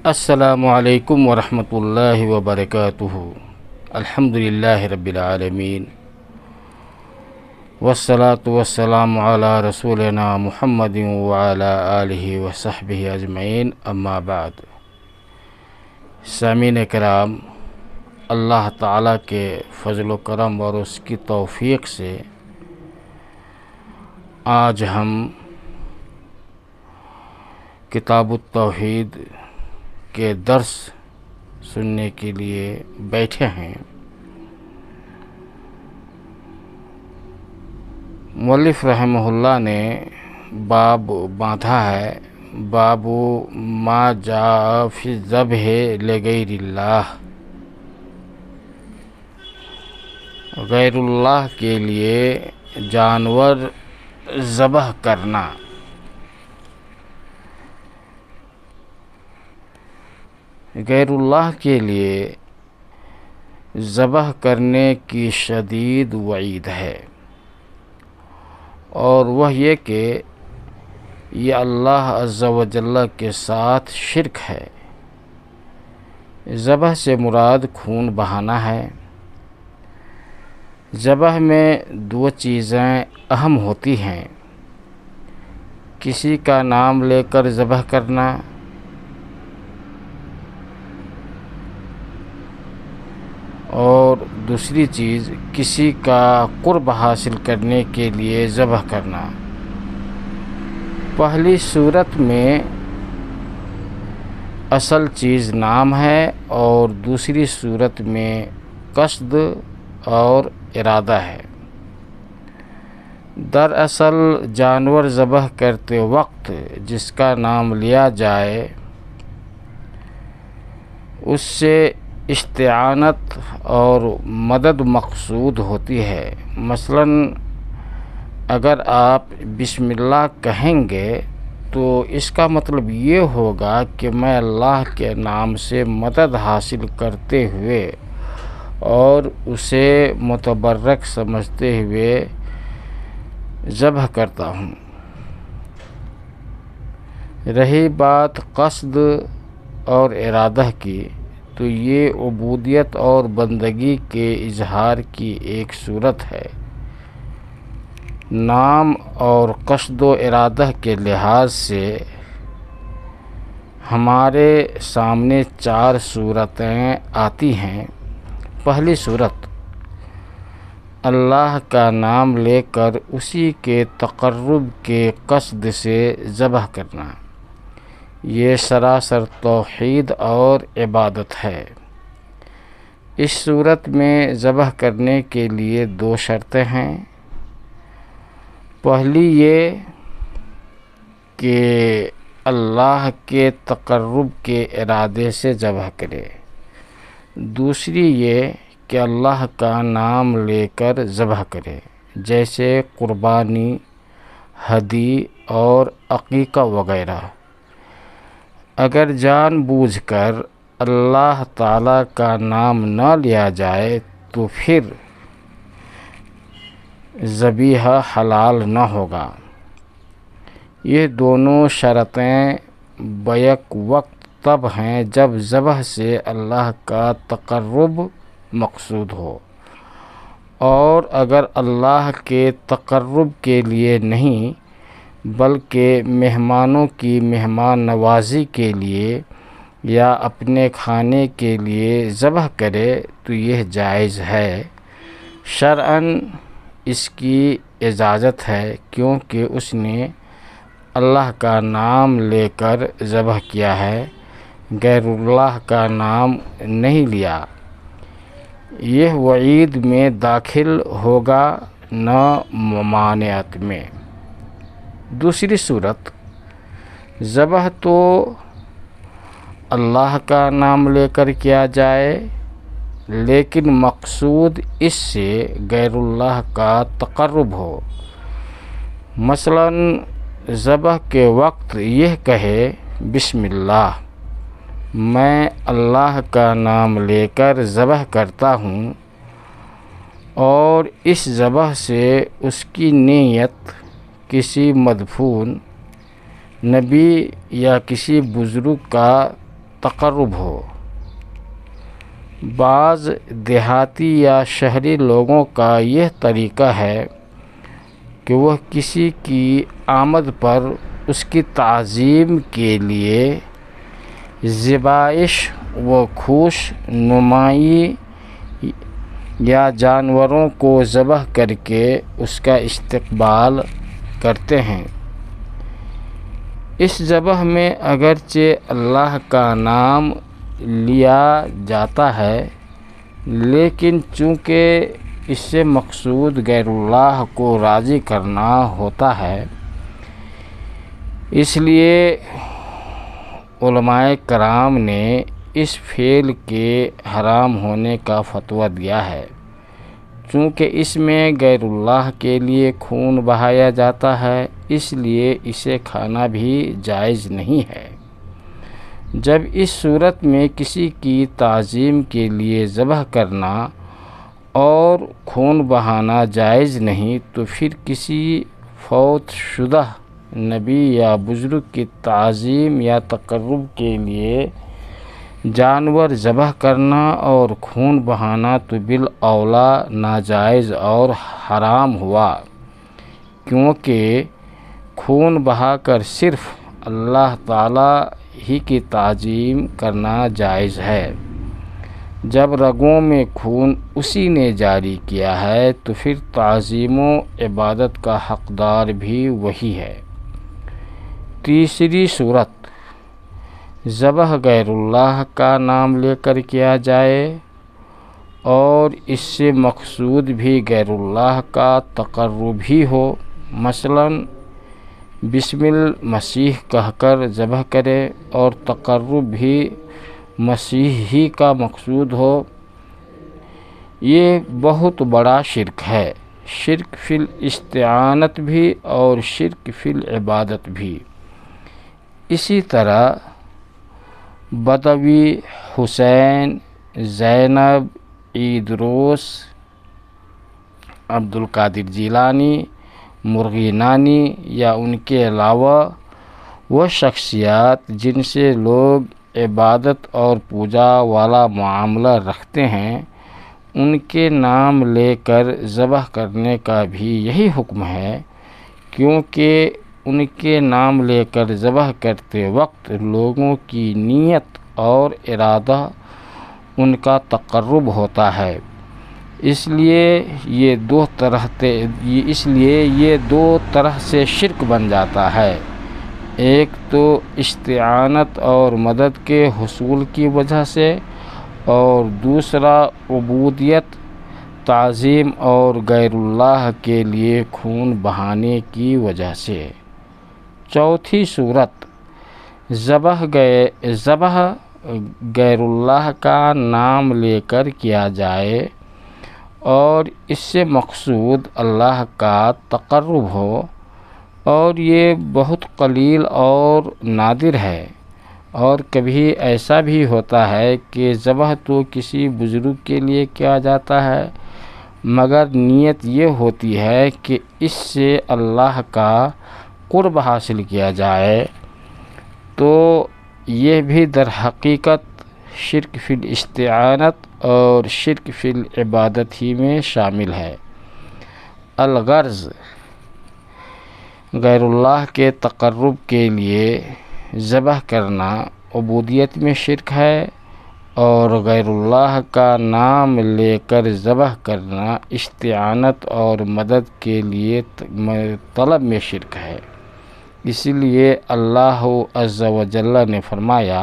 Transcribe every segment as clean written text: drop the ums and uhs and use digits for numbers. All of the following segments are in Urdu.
السلام علیکم ورحمۃ اللہ وبرکاتہ۔ الحمد للہ رب العالمین والصلاة والسلام علی رسولنا محمد وعلی آلہ وصحبہ اجمعین، اما بعد۔ سامعین کرام، اللہ تعالیٰ کے فضل و کرم اور اس کی توفیق سے آج ہم کتاب التوحید کے درس سننے کے لیے بیٹھے ہیں۔ مؤلف رحمہ اللہ نے باب باندھا ہے، باب ما جاء فی الذبح لغیر اللہ، غیر اللہ کے لیے جانور ذبح کرنا۔ غیر اللہ کے لیے ذبح کرنے کی شدید وعید ہے، اور وہ یہ کہ یہ اللہ عز و جل کے ساتھ شرک ہے۔ ذبح سے مراد خون بہانا ہے۔ ذبح میں دو چیزیں اہم ہوتی ہیں، کسی کا نام لے کر ذبح کرنا اور دوسری چیز کسی کا قرب حاصل کرنے کے لیے ذبح کرنا۔ پہلی صورت میں اصل چیز نام ہے اور دوسری صورت میں قصد اور ارادہ ہے۔ دراصل جانور ذبح کرتے وقت جس کا نام لیا جائے اس سے استعانت اور مدد مقصود ہوتی ہے۔ مثلا اگر آپ بسم اللہ کہیں گے تو اس کا مطلب یہ ہوگا کہ میں اللہ کے نام سے مدد حاصل کرتے ہوئے اور اسے متبرک سمجھتے ہوئے ذبح کرتا ہوں۔ رہی بات قصد اور ارادہ کی، تو یہ عبودیت اور بندگی کے اظہار کی ایک صورت ہے۔ نام اور قصد و ارادہ کے لحاظ سے ہمارے سامنے چار صورتیں آتی ہیں۔ پہلی صورت، اللہ کا نام لے کر اسی کے تقرب کے قصد سے ذبح کرنا، یہ سراسر توحید اور عبادت ہے۔ اس صورت میں ذبح کرنے کے لیے دو شرطیں ہیں۔ پہلی یہ کہ اللہ کے تقرب کے ارادے سے ذبح کرے، دوسری یہ کہ اللہ کا نام لے کر ذبح کرے، جیسے قربانی، ہدی اور عقیقہ وغیرہ۔ اگر جان بوجھ کر اللہ تعالیٰ کا نام نہ لیا جائے تو پھر ذبیحہ حلال نہ ہوگا۔ یہ دونوں شرطیں بیک وقت تب ہیں جب ذبح سے اللہ کا تقرب مقصود ہو، اور اگر اللہ کے تقرب کے لیے نہیں بلکہ مہمانوں کی مہمان نوازی کے لیے یا اپنے کھانے کے لیے ذبح کرے تو یہ جائز ہے۔ شرعاً اس کی اجازت ہے، کیونکہ اس نے اللہ کا نام لے کر ذبح کیا ہے، غیر اللہ کا نام نہیں لیا۔ یہ وعید میں داخل ہوگا، نہ ممانعت میں۔ دوسری صورت، ذبح تو اللہ کا نام لے کر کیا جائے لیکن مقصود اس سے غیر اللہ کا تقرب ہو۔ مثلا ذبح کے وقت یہ کہے بسم اللہ، میں اللہ کا نام لے کر ذبح کرتا ہوں، اور اس ذبح سے اس کی نیت کسی مدفون نبی یا کسی بزرگ کا تقرب ہو۔ بعض دیہاتی یا شہری لوگوں کا یہ طریقہ ہے کہ وہ کسی کی آمد پر اس کی تعظیم کے لیے ذبائح و خوش نمائی یا جانوروں کو ذبح کر کے اس کا استقبال کرتے ہیں۔ اس ذبح میں اگرچہ اللہ کا نام لیا جاتا ہے، لیکن چونکہ اس سے مقصود غیر اللہ کو راضی کرنا ہوتا ہے، اس لیے علماء کرام نے اس فعل کے حرام ہونے کا فتویٰ دیا ہے۔ چونکہ اس میں غیر اللہ کے لیے خون بہایا جاتا ہے، اس لیے اسے کھانا بھی جائز نہیں ہے۔ جب اس صورت میں کسی کی تعظیم کے لیے ذبح کرنا اور خون بہانا جائز نہیں، تو پھر کسی فوت شدہ نبی یا بزرگ کی تعظیم یا تقرب کے لیے جانور ذبح کرنا اور خون بہانا تو بالاولیٰ ناجائز اور حرام ہوا، کیونکہ خون بہا کر صرف اللہ تعالیٰ ہی کی تعظیم کرنا جائز ہے۔ جب رگوں میں خون اسی نے جاری کیا ہے تو پھر تعظیم و عبادت کا حقدار بھی وہی ہے۔ تیسری صورت، ذبح غیر اللہ کا نام لے کر کیا جائے اور اس سے مقصود بھی غیر اللہ کا تقرب ہی ہو، مثلاً بسم المسیح کہہ کر ذبح کرے اور تقرب بھی مسیح ہی کا مقصود ہو۔ یہ بہت بڑا شرک ہے، شرک فی الاستعانت بھی اور شرک فی العبادت بھی۔ اسی طرح بدوی، حسین، زینب، عید روس، عبد القادر جیلانی، مرغی نانی یا ان کے علاوہ وہ شخصیات جن سے لوگ عبادت اور پوجا والا معاملہ رکھتے ہیں، ان کے نام لے کر ذبح کرنے کا بھی یہی حکم ہے، کیونکہ ان کے نام لے کر ذبح کرتے وقت لوگوں کی نیت اور ارادہ ان کا تقرب ہوتا ہے۔ اس لیے یہ دو طرح سے شرک بن جاتا ہے، ایک تو استعانت اور مدد کے حصول کی وجہ سے، اور دوسرا عبودیت، تعظیم اور غیر اللہ کے لیے خون بہانے کی وجہ سے۔ چوتھی صورت، ذبح غیر اللہ کا نام لے کر کیا جائے اور اس سے مقصود اللہ کا تقرب ہو، اور یہ بہت قلیل اور نادر ہے، اور کبھی ایسا بھی ہوتا ہے کہ ذبح تو کسی بزرگ کے لیے کیا جاتا ہے، مگر نیت یہ ہوتی ہے کہ اس سے اللہ کا قرب حاصل کیا جائے، تو یہ بھی در حقیقت شرک فی الاستعانت اور شرک فی العبادت ہی میں شامل ہے۔ الغرض، غیر اللہ کے تقرب کے لیے ذبح کرنا عبودیت میں شرک ہے، اور غیر اللہ کا نام لے کر ذبح کرنا استعانت اور مدد کے لیے طلب میں شرک ہے۔ اسی لیے اللہ عز و جل نے فرمایا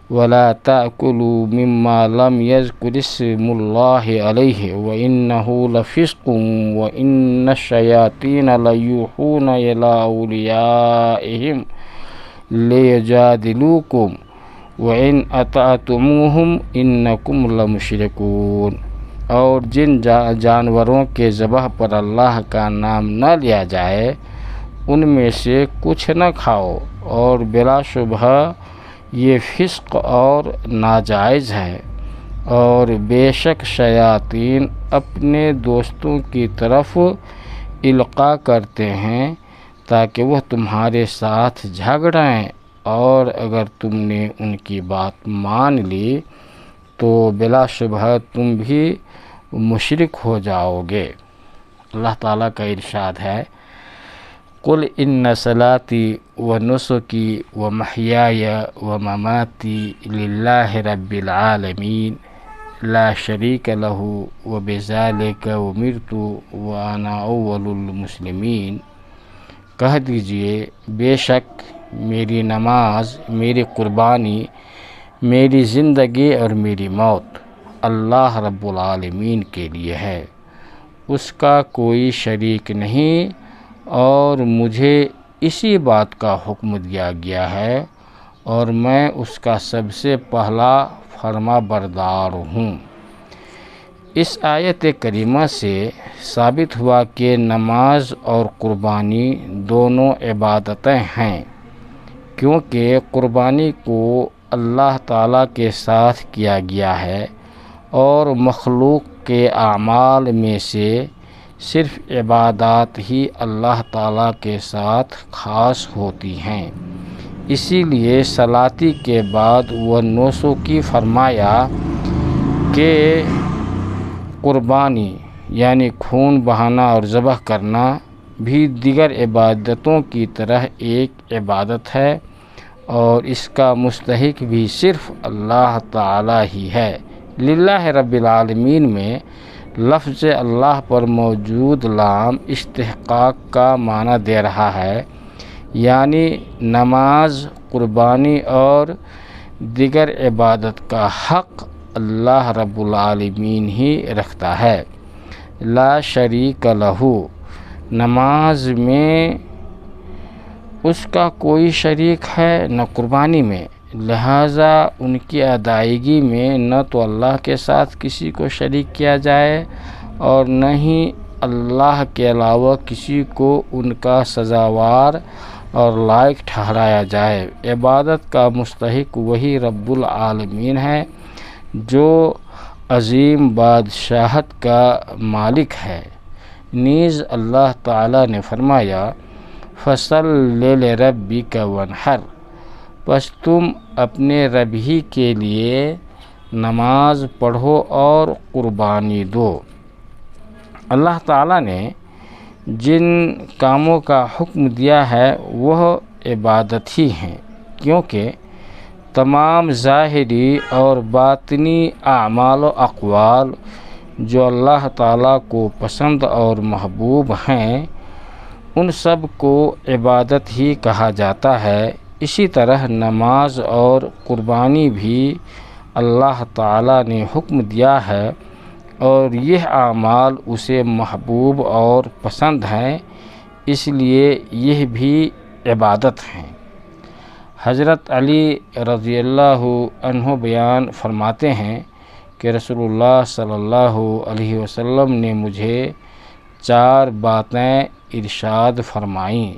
وَلَا تَأْكُلُوا مِمَّا لَمْ يَذْكُرِ اسْمُ اللَّهِ عَلَيْهِ وَإِنَّهُ لَفِسْقٌ وَإِنَّ الشَّيَاطِينَ لَيُوحُونَ إِلَىٰ أَوْلِيَائِهِمْ لِيُجَادِلُوكُمْ وَإِنْ أَطَعْتُمُوهُمْ إِنَّكُمْ لَمُشْرِكُونَ۔ اور جن جانوروں کے ذبح پر اللہ کا نام نہ لیا جائے ان میں سے کچھ نہ کھاؤ، اور بلا شبہ یہ فسق اور ناجائز ہے، اور بے شک شیاطین اپنے دوستوں کی طرف القاء کرتے ہیں تاکہ وہ تمہارے ساتھ جھگڑیں اور اگر تم نے ان کی بات مان لی تو بلا شبہ تم بھی مشرک ہو جاؤ گے۔ اللہ تعالیٰ کا ارشاد ہے، قل ان صلاتی و نسکی و محیای و مماتی للہ رب العالمین لا شریک لہ و بذالک امرت وانا اول المسلمین۔ کہہ دیجئے، بے شک میری نماز، میری قربانی، میری زندگی اور میری موت اللہ رب العالمین کے لیے ہے، اس کا کوئی شریک نہیں، اور مجھے اسی بات کا حکم دیا گیا ہے، اور میں اس کا سب سے پہلا فرما بردار ہوں۔ اس آیت کریمہ سے ثابت ہوا کہ نماز اور قربانی دونوں عبادتیں ہیں، کیونکہ قربانی کو اللہ تعالیٰ کے ساتھ کیا گیا ہے، اور مخلوق کے اعمال میں سے صرف عبادات ہی اللہ تعالیٰ کے ساتھ خاص ہوتی ہیں۔ اسی لیے صلاتی کے بعد وہ نسکی فرمایا کہ قربانی یعنی خون بہانا اور ذبح کرنا بھی دیگر عبادتوں کی طرح ایک عبادت ہے، اور اس کا مستحق بھی صرف اللہ تعالیٰ ہی ہے۔ للہ رب العالمین میں لفظ اللہ پر موجود لام استحقاق کا معنی دے رہا ہے، یعنی نماز، قربانی اور دیگر عبادت کا حق اللہ رب العالمین ہی رکھتا ہے۔ لا شریک لہ، نماز میں اس کا کوئی شریک ہے نہ قربانی میں، لہٰذا ان کی ادائیگی میں نہ تو اللہ کے ساتھ کسی کو شریک کیا جائے اور نہ ہی اللہ کے علاوہ کسی کو ان کا سزاوار اور لائق ٹھہرایا جائے۔ عبادت کا مستحق وہی رب العالمین ہے جو عظیم بادشاہت کا مالک ہے۔ نیز اللہ تعالیٰ نے فرمایا، فَصَلِّ لِرَبِّكَ وَانْحَرْ، پس تم اپنے رب ہی کے لیے نماز پڑھو اور قربانی دو۔ اللہ تعالیٰ نے جن کاموں کا حکم دیا ہے وہ عبادت ہی ہیں، کیونکہ تمام ظاہری اور باطنی اعمال و اقوال جو اللہ تعالیٰ کو پسند اور محبوب ہیں، ان سب کو عبادت ہی کہا جاتا ہے۔ اسی طرح نماز اور قربانی بھی اللہ تعالیٰ نے حکم دیا ہے، اور یہ اعمال اسے محبوب اور پسند ہیں، اس لیے یہ بھی عبادت ہیں۔ حضرت علی رضی اللہ عنہ بیان فرماتے ہیں کہ رسول اللہ صلی اللہ علیہ وسلم نے مجھے 4 باتیں ارشاد فرمائیں: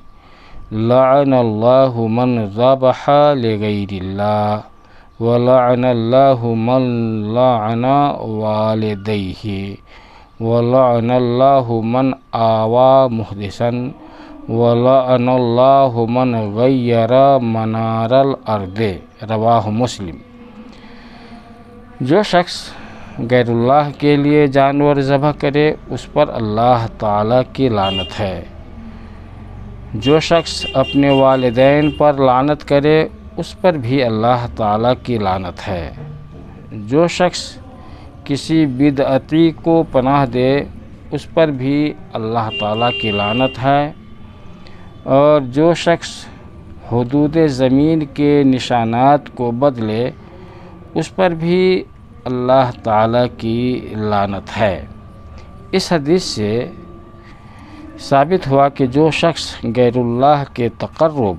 لعن اللہ من ذبح لغیر اللہ، ولعن اللہ من لعن والدیہ، ولعن اللہ من آوى محدثا، ولعن اللہ من غیر منار الارض۔ رواہ مسلم۔ جو شخص غیر اللہ کے لیے جانور ذبح کرے اس پر اللہ تعالیٰ کی لعنت ہے۔ جو شخص اپنے والدین پر لعنت کرے اس پر بھی اللہ تعالیٰ کی لعنت ہے۔ جو شخص کسی بدعتی کو پناہ دے اس پر بھی اللہ تعالیٰ کی لعنت ہے، اور جو شخص حدود زمین کے نشانات کو بدلے اس پر بھی اللہ تعالیٰ کی لعنت ہے۔ اس حدیث سے ثابت ہوا کہ جو شخص غیر اللہ کے تقرب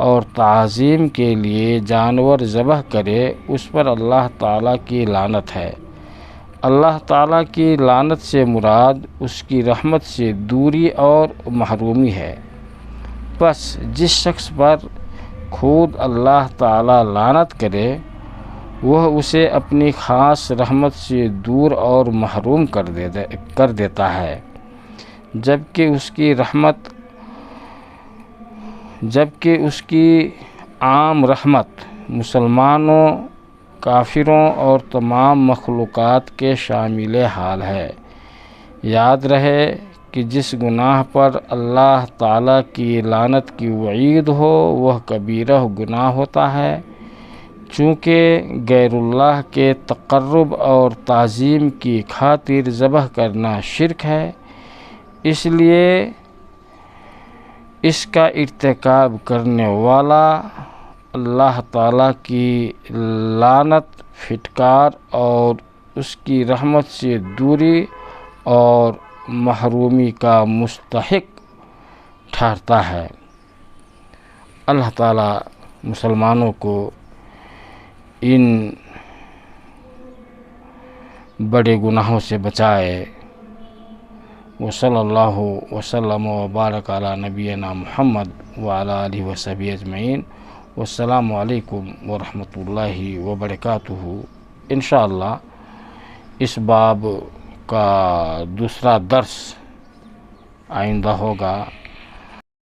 اور تعظیم کے لیے جانور ذبح کرے اس پر اللہ تعالیٰ کی لعنت ہے۔ اللہ تعالیٰ کی لعنت سے مراد اس کی رحمت سے دوری اور محرومی ہے۔ بس جس شخص پر خود اللہ تعالیٰ لعنت کرے وہ اسے اپنی خاص رحمت سے دور اور محروم کر دیتا ہے، جبکہ اس کی عام رحمت مسلمانوں، کافروں اور تمام مخلوقات کے شامل حال ہے۔ یاد رہے کہ جس گناہ پر اللہ تعالیٰ کی لعنت کی وعید ہو وہ کبیرہ گناہ ہوتا ہے، چونکہ غیر اللہ کے تقرب اور تعظیم کی خاطر ذبح کرنا شرک ہے، اس لیے اس کا ارتکاب کرنے والا اللہ تعالیٰ کی لعنت، پھٹکار اور اس کی رحمت سے دوری اور محرومی کا مستحق ٹھہرتا ہے۔ اللہ تعالیٰ مسلمانوں کو ان بڑے گناہوں سے بچائے۔ وصلی اللہ وسلم وبارک علی نبینا محمد وعلی آلہ وصحبہ اجمعین۔ والسلام علیکم ورحمۃ اللہ وبرکاتہ۔ انشاءاللہ اس باب کا دوسرا درس آئندہ ہوگا۔